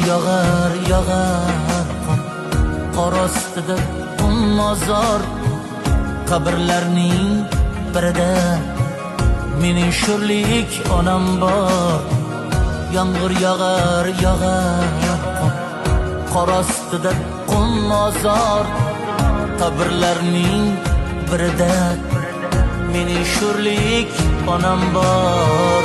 yog'ar qor ostida mozor, qabrlarning birida mening sho'rlik onam bor. Yomg'ir yog'ar qor ostida mozor, qabrlarning birida mening sho'rlik onam bor.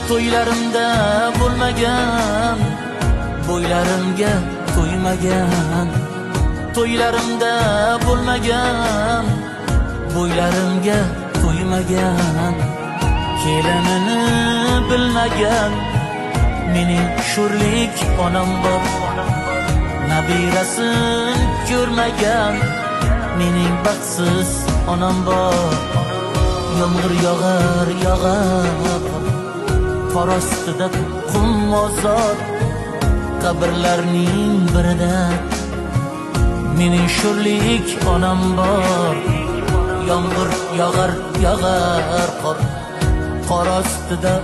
To'ylarimda bo'lmagan, bo'ylarimga to'ymagan. To'ylarimda bo'lmagan, bo'ylarimga to'ymagan. Kelinini bilmagan mening sho'rlik onam bor. Nabirasin ko'rmagan mening baxtsiz onam bor. Yomg'ir yog'ar qor ostida mozor, qabrlarning birida mening sho'rlik onam bor. Yomg'ir yog'ar qor ostida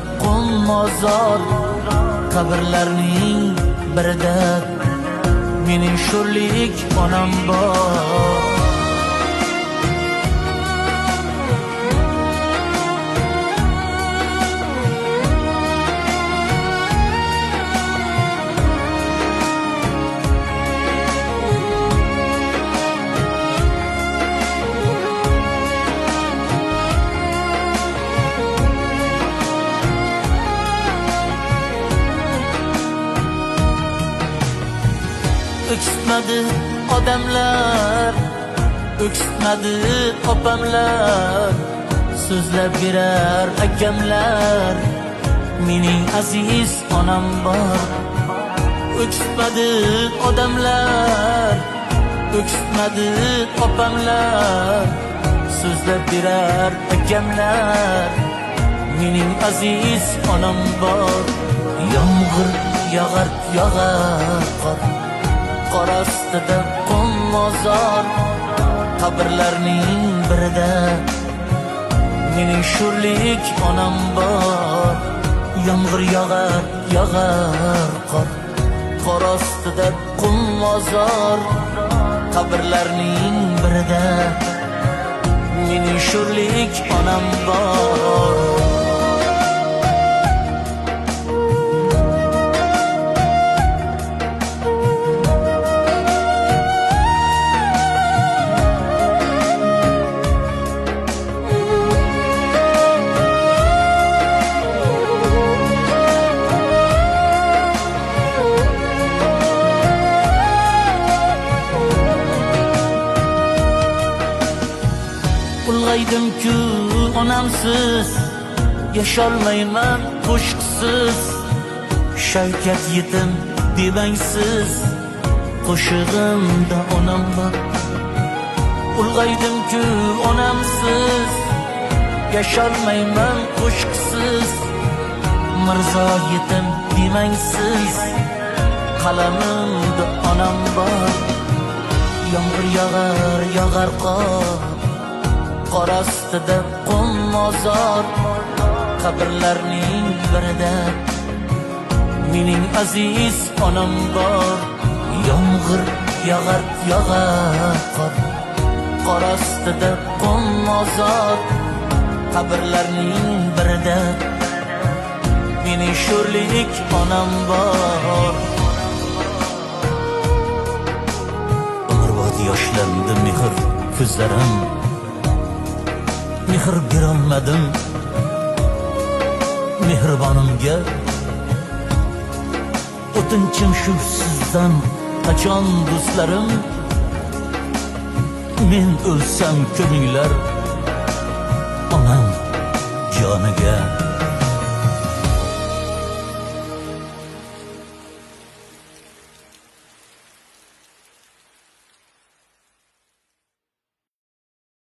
mozor, qabrlarning birida mening sho'rlik onam bor. Öksütmedi odamlar, öksütmedi opamlar, so'zlab berar akamlar, mening aziz onam bor. Öksütmedi odamlar, öksütmedi opamlar, so'zlab berar akamlar, mening aziz onam bor. Yomg'ir yog'ar qor ostida mozor, qabrlarning birida mening sho'rlik onam bor. Yomg'ir yog'ar qor ostida mozor, qabrlarning birida mening sho'rlik onam bor. Ulg'aydim-ku onamsiz, yasholmayman qo'shiqsiz. Shavkat yetim demangsiz, qo'shig'imda onam bor. Ulg'aydim-ku onamsiz, yasholmayman qo'shiqsiz. Mirzo yetim demangsiz, qalamimda onam bor. Yomg'ir yog'ar qor ostida mozor, qabrlarning birida mening aziz onam bor. Yomg'ir yog'ar qor ostida mozor, qabrlarning birida mening sho'rlik onam bor. Umrbod yoshlandi mehr ko'zlarim, mehr berolmadim mehribonimga. O'tinchim shu sizdan, qachon do'stlarim men o'lsam ko'minglar onam